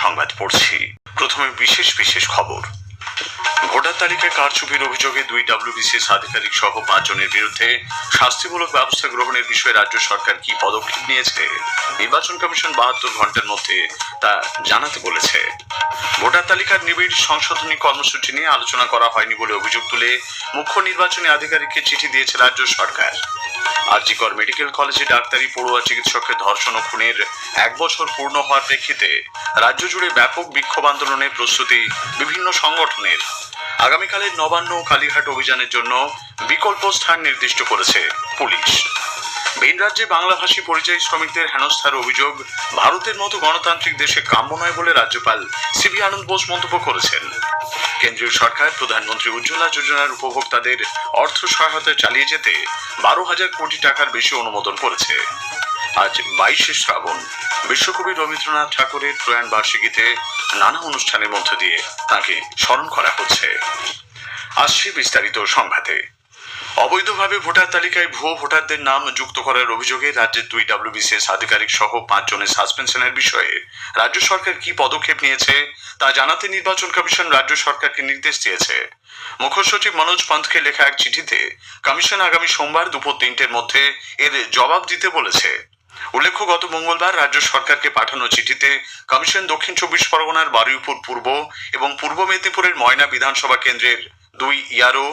সংবাদ পড়ছি। প্রথমে বিশেষ বিশেষ খবর। ভোটার তালিকায় কারচুপির অভিযোগে 2 WBCS আধিকারিক সহ 5 জনের বিরুদ্ধে শাস্তিমূলক ব্যবস্থা গ্রহণের বিষয়ে রাজ্য সরকার কি পদক্ষেপ নিয়েছে নির্বাচন কমিশন 72 ঘন্টার মধ্যে তা জানাতে বলেছে। ভোটার তালিকার নিবিড় সংশোধনী কর্মসূচি নিয়ে আলোচনা করা হয়নি বলে অভিযোগ তুলে মুখ্য নির্বাচনী আধিকারিককে চিঠি দিয়েছে রাজ্য সরকার। আরজিকর মেডিকেল কলেজে ডাক্তারি পড়ুয়া চিকিৎসককে ধর্ষণ ও খুনের 1 বছর পূর্ণ হওয়ার প্রেক্ষিতে রাজ্য জুড়ে ব্যাপক বিক্ষোভ আন্দোলনের প্রস্তুতি বিভিন্ন সংগঠনের। আগামীকালের নবান্ন ও কালীঘাট অভিযানের জন্য বিকল্প স্থান নির্দিষ্ট করেছে পুলিশ। ভিন রাজ্যে বাংলাভাষী পরিযায়ী শ্রমিকদের হেনস্থার অভিযোগ ভারতের মতো গণতান্ত্রিক দেশে কাম্য নয় বলে রাজ্যপাল সিবি আনন্দ বোস মন্তব্য করেছেন। কেন্দ্রীয় সরকার প্রধানমন্ত্রী উজ্জ্বলা যোজনার উপভোক্তাদের অর্থ সহায়তা চালিয়ে যেতে 12,000 কোটি টাকার বেশি অনুমোদন করেছে। আজ 22শে শ্রাবণ, বিশ্বকবি রবীন্দ্রনাথ ঠাকুরের প্রয়াণ বার্ষিকীতে নানা অনুষ্ঠানের মধ্য দিয়ে তাঁকে স্মরণ করা হচ্ছে। আসছে বিস্তারিত সংবাদে। অবৈধভাবে ভোটার তালিকায় ভুয়ো ভোটারদের নাম যুক্ত করার অভিযোগে রাজ্যের 2 WBCS আধিকারিক সহ 5 জনের সাসপেনশনের বিষয়ে রাজ্য সরকার কি পদক্ষেপ নিয়েছে তা জানাতে নির্বাচন কমিশন রাজ্য সরকারকে নির্দেশ দিয়েছে। মুখ্য সচিব মনোজ পন্থকে লেখা এক চিঠিতে কমিশন আগামী সোমবার দুপুর 3টের মধ্যে এর জবাব দিতে বলেছে। উল্লেখ্য, গত মঙ্গলবার রাজ্য সরকারকে পাঠানো চিঠিতে কমিশন দক্ষিণ 24 পরগনার বারুইপুর পূর্ব এবং পূর্ব মেদিনীপুরের ময়না বিধানসভা কেন্দ্রের 2 ERO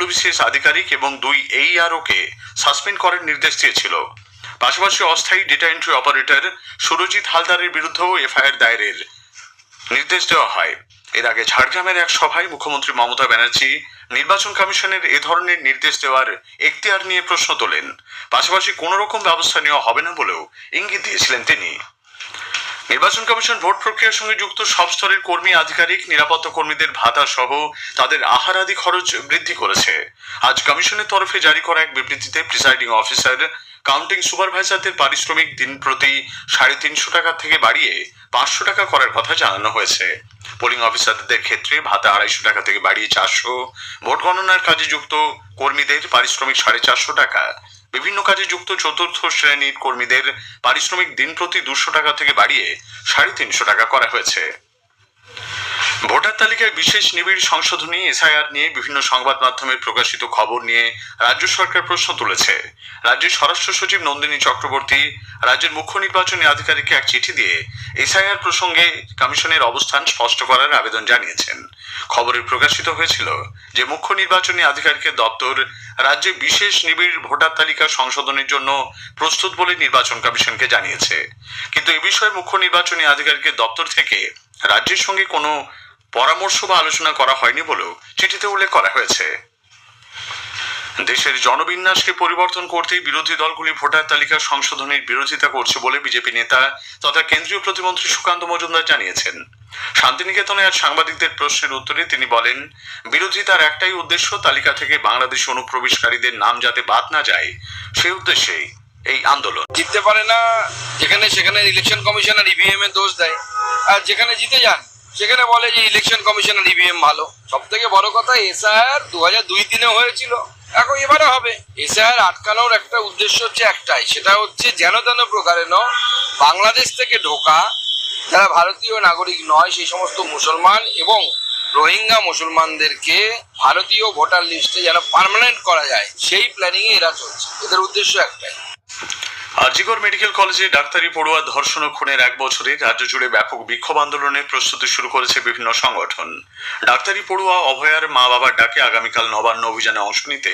WBCS আধিকারিক এবং 2 AERO কে সাসপেন্ড করার নির্দেশ দিয়েছিল। পাশাপাশি অস্থায়ী ডেটা এন্ট্রি অপারেটর সুরজিৎ হালদারের বিরুদ্ধেও FIR দায়েরের নির্দেশ দেওয়া হয়। এর আগে ঝাড়গ্রামের এক সভায় মুখ্যমন্ত্রী মমতা ব্যানার্জি নির্বাচন কমিশনের এ ধরনের নির্দেশ দেওয়ার এখতিয়ার নিয়ে প্রশ্ন তোলেন। পাশাপাশি কোনো রকম ব্যবস্থা নেওয়া হবে না বলেও ইঙ্গিত দিয়েছিলেন তিনি। নির্বাচন কমিশন ভোট প্রক্রিয়ার সঙ্গে যুক্ত সব স্তরের কর্মী, আধিকারিক, নিরাপত্তা কর্মীদের ভাতা সহ তাদের আহার আদি খরচ বৃদ্ধি করেছে। আজ কমিশনের তরফে জারি করা এক বিবৃতিতে প্রিসাইডিং অফিসার, কাউন্টিং সুপারভাইজারদের পারিশ্রমিক দিন প্রতি 350 টাকা থেকে বাড়িয়ে 500 টাকা করার কথা জানানো হয়েছে। পোলিং অফিসারদের ক্ষেত্রে ভাতা 250 টাকা থেকে বাড়িয়ে 400, ভোট গণনার কাজে যুক্ত কর্মীদের পারিশ্রমিক 450 টাকা, বিভিন্ন কাজে যুক্ত চতুর্থ শ্রেণীর কর্মীদের পারিশ্রমিক দিন প্রতি 200 টাকা থেকে বাড়িয়ে 350 টাকা করা হয়েছে। ভোটার তালিকায় বিশেষ নিবিড় সংশোধনী SIR নিয়ে বিভিন্ন সংবাদ মাধ্যমের প্রকাশিত খবর নিয়ে রাজ্য সরকার প্রশ্ন তুলেছে। রাজ্যের স্বরাষ্ট্র সচিব নন্দিনী চক্রবর্তী রাজ্যের মুখ্য নির্বাচনী আধিকারিককে এক চিঠি দিয়ে SIR প্রসঙ্গে কমিশনের অবস্থান স্পষ্ট করার আবেদন জানিয়েছেন। খবরে প্রকাশিত হয়েছিল যে মুখ্য নির্বাচনী আধিকারিকের দপ্তর রাজ্যে বিশেষ নিবিড় ভোটার তালিকা সংশোধনের জন্য প্রস্তুত বলে নির্বাচন কমিশনকে জানিয়েছে। কিন্তু এ বিষয়ে মুখ্য নির্বাচনী আধিকারিকের দপ্তর থেকে রাজ্যের সঙ্গে কোনো পরামর্শ বা আলোচনা করা হয়নি বলেও চিঠিতে উল্লেখ করা হয়েছে। দেশের জনবিন্যাসকে পরিবর্তন করতেই বিরোধী দলগুলি ভোটার তালিকা সংশোধনের বিরোধিতা করছে বলে বিজেপি নেতা তথা কেন্দ্রীয় প্রতিমন্ত্রী সুকান্ত মজুমদার জানিয়েছেন। শান্তিনিকেতনে আজ সাংবাদিকদের প্রশ্নের উত্তরে তিনি বলেন, বিরোধিতার একটাই উদ্দেশ্য, তালিকা থেকে বাংলাদেশ অনুপ্রবেশকারীদের নাম যাতে বাদ না যায় সেই উদ্দেশ্যেই এই আন্দোলন। জিততে পারে না যেখানে সেখানে ইলেকশন কমিশনার EVM এর দোষ দেয়, আর যেখানে জিতে যান সেখানে বলে যে ইলেকশন কমিশনার EVM ভালো। সব থেকে বড় কথা, SIR 2002 হয়েছিল, এখন এবারে হবে। SIR আটকানোর একটা উদ্দেশ্য হচ্ছে একটাই, সেটা হচ্ছে যেন তেন প্রকারে বাংলাদেশ থেকে ঢোকা যারা ভারতীয় নাগরিক নয় সেই সমস্ত মুসলমান এবং রোহিঙ্গা মুসলমানদেরকে ভারতীয় ভোটার লিস্টে যেন পার্মানেন্ট করা যায়, সেই প্ল্যানিং এ এরা চলছে। এদের উদ্দেশ্য একটাই। আরজিকর মেডিকেল কলেজে ডাক্তারি পড়ুয়া ধর্ষণ ও খুনের 1 বছরে রাজ্য জুড়ে ব্যাপক বিক্ষোভ আন্দোলনের প্রস্তুতি শুরু করেছে বিভিন্ন সংগঠন। ডাক্তারি পড়ুয়া অভয়ার মা বাবার ডাকে আগামীকাল নবান্ন অভিযানে অংশ নিতে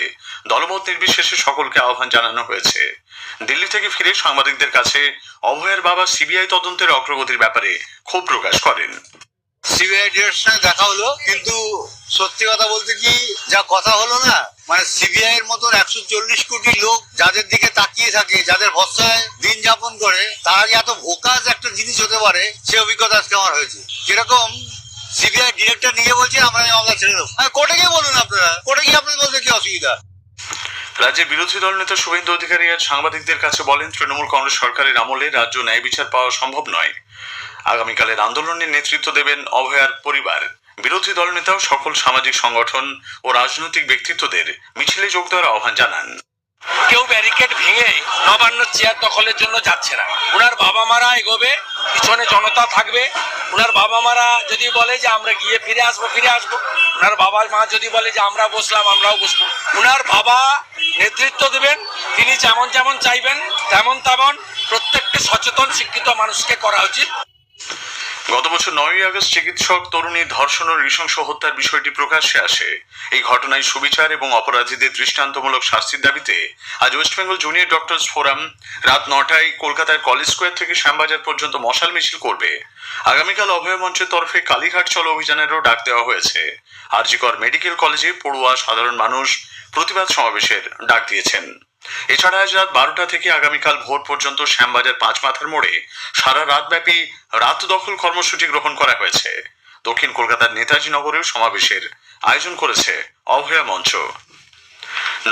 দলমত নির্বিশেষে সকলকে আহ্বান জানানো হয়েছে। দিল্লি থেকে ফিরে সাংবাদিকদের কাছে অভয়ার বাবা CBI তদন্তের অগ্রগতির ব্যাপারে ক্ষোভ প্রকাশ করেন। CBI ডিরেক্টরের সঙ্গে দেখা হলো, কিন্তু সত্যি কথা বলতে কি যা কথা হলো না, মানে CBI এর মতন 140 কোটি লোক যাদের দিকে তাকিয়ে থাকে, যাদের ভরসায় দিন যাপন করে, তারা যে এত ভোকাস একটা জিনিস হতে পারে সে অভিজ্ঞতা আজকে আমার হয়েছে। কিরকম CBI ডিরেক্টর নিয়ে বলছে আমরা মামলা ছেড়ে দেবো। কোর্টে গিয়ে বলুন, আপনারা কোর্টে গিয়ে আপনাদের বলতে কি অসুবিধা? রাজ্যের বিরোধী দল নেতা শুভেন্দু অধিকারী আজ সাংবাদিকদের কাছে বলেন, তৃণমূল কংগ্রেস সরকারের আমলে রাজ্য ন্যায় বিচার পাওয়া সম্ভব নয়। আগামীকালের আন্দোলনের নেতৃত্ব দেবেন অভয়ার পরিবার। বিরোধী দলনেতাও সকল সামাজিক সংগঠন ও রাজনৈতিক ব্যক্তিত্বদের মিছিলে যোগ দেওয়ার আহ্বান জানান। কেউ ব্যারিকেড ভেঙে নবান্ন চেয়ার দখলের জন্য যাচ্ছে না। ওনার বাবা মারা এগোবে, পিছনে জনতা থাকবে। ওনার বাবা মারা যদি বলে যে আমরা গিয়ে ফিরে আসবো, ওনার বাবা মা যদি বলে যে আমরা বসলাম, আমরাও বসবো। ওনার বাবা নেতৃত্ব দেবেন, তিনি যেমন যেমন চাইবেন তেমন প্রত্যেকটা সচেতন শিক্ষিত মানুষকে করা উচিত। গত বছর 9ই আগস্ট চিকিৎসক তরুণীর ধর্ষণ ও নৃশংস হত্যার বিষয়টি প্রকাশ্যে আসে। এই ঘটনায় সুবিচার এবং অপরাধীদের দৃষ্টান্তমূলক শাস্তির দাবিতে আজ ওয়েস্টবেঙ্গল জুনিয়র ডক্টরস ফোরাম রাত 9টায় কলকাতার কলেজ স্কোয়ার থেকে শ্যামবাজার পর্যন্ত মশাল মিছিল করবে। আগামীকাল অভয় মঞ্চের তরফে কালীঘাট চলো অভিযানেরও ডাক দেওয়া হয়েছে। আরজিকর মেডিকেল কলেজে পড়ুয়া সাধারণ মানুষ প্রতিবাদ সমাবেশের ডাক দিয়েছেন। এছাড়া আজ রাত 12টা থেকে আগামীকাল ভোর পর্যন্ত শ্যামবাজার 5 মাথার মোড়ে সারা রাতব্যাপী রাত দখল কর্মসূচি গ্রহণ করা হয়েছে। দক্ষিণ কলকাতার নেতাজি নগরেও সমাবেশের আয়োজন করেছে অভয়া মঞ্চ।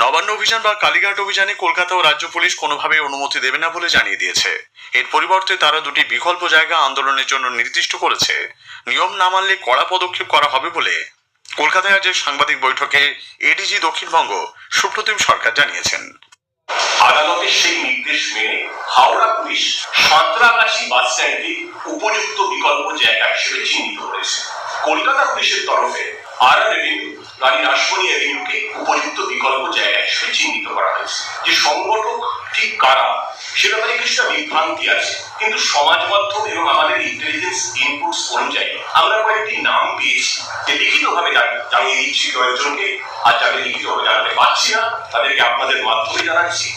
নবান্ন অভিযান বা কালীঘাট অভিযানে কলকাতা ও রাজ্য পুলিশ কোনোভাবেই অনুমতি দেবে না বলে জানিয়ে দিয়েছে। এর পরিবর্তে তারা দুটি বিকল্প জায়গা আন্দোলনের জন্য নির্দিষ্ট করেছে। নিয়ম না মানলে কড়া পদক্ষেপ করা হবে বলে কলকাতায় আজ সাংবাদিক বৈঠকে এডিজি দক্ষিণবঙ্গ সুপ্রতিম সরকার জানিয়েছেন। আদালতের সেই নির্দেশ মেনে হাওড়া পুলিশ সাঁতরাগাছি বাস স্ট্যান্ডকে উপযুক্ত বিকল্প জায়গা হিসেবে চিহ্নিত করেছে। কলকাতা পুলিশের তরফে আরআর এভিনিউ রানী রাসমণি এভিনিউকে উপযুক্ত বিকল্প জায়গা হিসেবে চিহ্নিত করা হয়েছে। যে সংগঠক ঠিক কারা সেটা নিয়ে কিছুটা বিভ্রান্তি আছে, কিন্তু সমাজ মাধ্যম এবং আমাদের ইন্টেলিজেন্স ইনপুটস অনুযায়ী আমরা কয়েকটি নাম পেয়েছি যে লিখিতভাবে জানিয়ে দিচ্ছি কয়েকজনকে, আর যাদের লিখিতভাবে জানাতে পারছি না তাদেরকে আপনাদের মাধ্যমে জানাচ্ছি।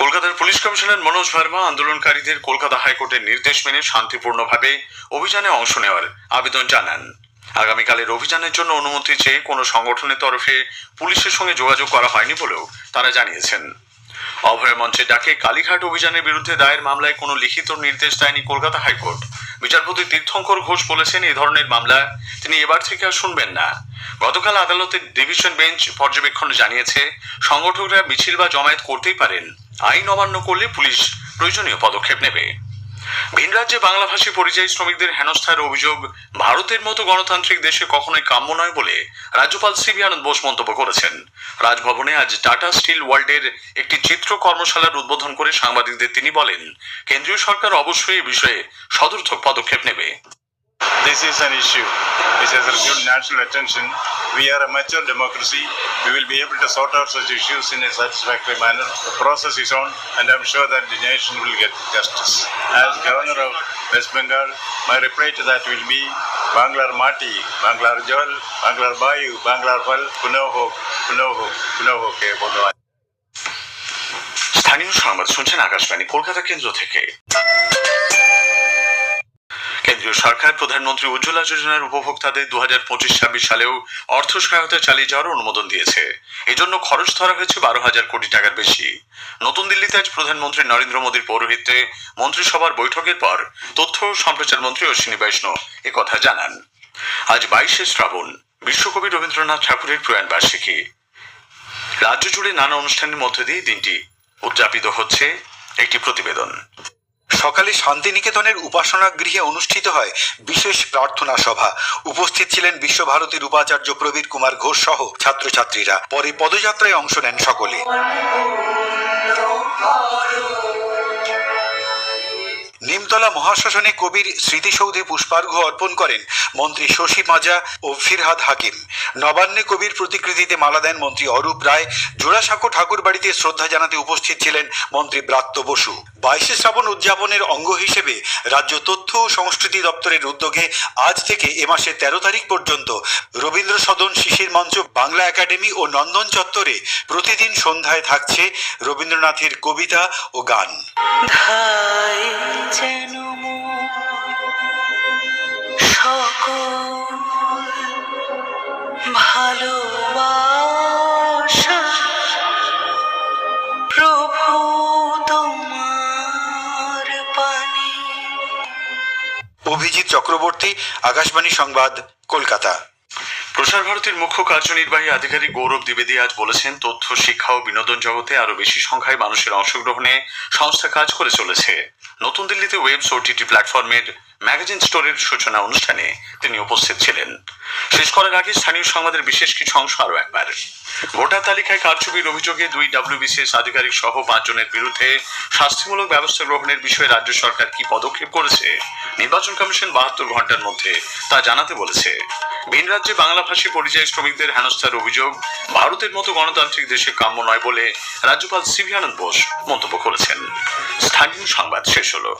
কলকাতার পুলিশ কমিশনার মনোজ ভার্মা আন্দোলনকারীদের কলকাতা হাইকোর্টের নির্দেশ মেনে শান্তিপূর্ণভাবে অভিযানে অংশ নেওয়ার আবেদন জানান। আগামীকালের অভিযানের জন্য অনুমতি চেয়ে কোনো সংগঠনের তরফে পুলিশের সঙ্গে যোগাযোগ করা হয়নি বলেও তারা জানিয়েছেন। অভয় মঞ্চের ডাকে কালীঘাট অভিযানের বিরুদ্ধে দায়ের মামলায় কোনো লিখিত নির্দেশ দেয়নি কলকাতা হাইকোর্ট। বিচারপতি তীর্থঙ্কর ঘোষ বলেছেন, এই ধরনের মামলা তিনি এবার থেকে আর শুনবেন না। গতকাল আদালতের ডিভিশন বেঞ্চ পর্যবেক্ষণ জানিয়েছে, সংগঠকরা মিছিল বা জমায়েত করতেই পারেন, আইন অমান্য করলে পুলিশ প্রয়োজনীয় পদক্ষেপ নেবে। ভিন রাজ্যে বাংলাভাষী পরিযায়ী শ্রমিকদের হেনস্থার অভিযোগ ভারতের মতো গণতান্ত্রিক দেশে কখনোই কাম্য নয় বলে রাজ্যপাল সিবি আনন্দ বোস মন্তব্য করেছেন। রাজভবনে আজ টাটা স্টিল ওয়ার্ল্ডের একটি চিত্র কর্মশালার উদ্বোধন করে সাংবাদিকদের তিনি বলেন, কেন্দ্রীয় সরকার অবশ্যই এই বিষয়ে সদর্থক পদক্ষেপ নেবে। This is an issue which has received national attention. We are a mature democracy. We will be able to sort out such issues in a satisfactory manner. The process is on, and I'm sure that the nation will get justice. As Governor of West Bengal, my reply to that will be Banglar Mati, Banglar Jal, Banglar Bayu, Banglar Pal, Puno Hok, Puno Hok, Puno Hok, Bodoi. স্থানীয় সংবাদ শুনছেন আকাশবাণী কলকাতা কেন্দ্র থেকে। কেন্দ্রীয় সরকার প্রধানমন্ত্রী উজ্জ্বলা যোজনার উপভোক্তাদের 2025-26 সালেও অর্থ সহায়তা চালিয়ে যাওয়ার অনুমোদন দিয়েছে। এজন্য খরচ ধরা হয়েছে 12,000 কোটি টাকার বেশি। নতুন দিল্লিতে আজ প্রধানমন্ত্রী নরেন্দ্র মোদীর পৌরোহিত্যে মন্ত্রিসভার বৈঠকের পর তথ্য ও সম্প্রচার মন্ত্রী অশ্বিনী বৈষ্ণব একথা জানান। আজ 22শে শ্রাবণ, বিশ্বকবি রবীন্দ্রনাথ ঠাকুরের প্রয়াণ বার্ষিকী। রাজ্য জুড়ে নানা অনুষ্ঠানের মধ্য দিয়ে দিনটি উদযাপিত হচ্ছে। একটি প্রতিবেদন। সকালে শান্তিনিকেতনের উপাসনা গৃহে অনুষ্ঠিত হয় বিশেষ প্রার্থনা সভা। উপস্থিত ছিলেন বিশ্বভারতীর উপাচার্য প্রবীর কুমার ঘোষ সহ ছাত্রছাত্রীরা। পরে পদযাত্রায় অংশ নেন সকলে। নিমতলা মহাশ্মশানে কবির স্মৃতিসৌধে পুষ্পার্ঘ্য অর্পণ করেন মন্ত্রী শশী মাজা ও ফিরহাদ হাকিম। নবান্নে কবির প্রতিকৃতিতে মালা দেন মন্ত্রী অরূপ রায়। জোড়াসাঁকো ঠাকুর বাড়িতে শ্রদ্ধা জানাতে উপস্থিত ছিলেন মন্ত্রী ব্রাত্য বসু। 22শে শ্রাবণ উদযাপনের অঙ্গ হিসেবে রাজ্য তথ্য ও সংস্কৃতি দপ্তরের উদ্যোগে আজ থেকে এ মাসের 13 তারিখ পর্যন্ত রবীন্দ্র সদন, শিশির মঞ্চ, বাংলা একাডেমি ও নন্দন চত্বরে প্রতিদিন সন্ধ্যায় থাকছে রবীন্দ্রনাথের কবিতা ও গান। যেন সকল ভালোবাসা প্রভু তোমার পানে। অভিজিৎ চক্রবর্তী, আকাশবাণী সংবাদ, কলকাতা। প্রসার ভারতীর মুখ্য কার্যনির্বাহী আধিকারিক গৌরব দ্বিবেদী আজ বলেছেন, তথ্য, শিক্ষা ও বিনোদন জগতে আরো বেশি সংখ্যায় মানুষের অংশগ্রহণে সংস্থা কাজ করে চলেছে। নতুন দিল্লিতে ওয়েবস ওটিটি প্ল্যাটফর্মের ম্যাগাজিন স্টোরের সূচনা অনুষ্ঠানে তিনি উপস্থিত ছিলেন। শেষ করার আগে স্থানীয় সংবাদের বিশেষ কিছু অংশ আরো একবার। ভোটার তালিকায় কারচুপির অভিযোগে 2 WBCS আধিকারিক সহ 5 জনের বিরুদ্ধে শাস্তিমূলক ব্যবস্থা গ্রহণের বিষয়ে রাজ্য সরকার কি পদক্ষেপ করেছে, নির্বাচন কমিশন 72 ঘন্টার মধ্যে তা জানাতে বলেছে। ভিন রাজ্যে বাংলাভাষী পরিযায়ী শ্রমিকদের হেনস্থার অভিযোগ ভারতের মতো গণতান্ত্রিক দেশে কাম্য নয় বলে রাজ্যপাল সিভি আনন্দ বোস মন্তব্য করেছেন। স্থানীয় সংবাদ শেষ হলো।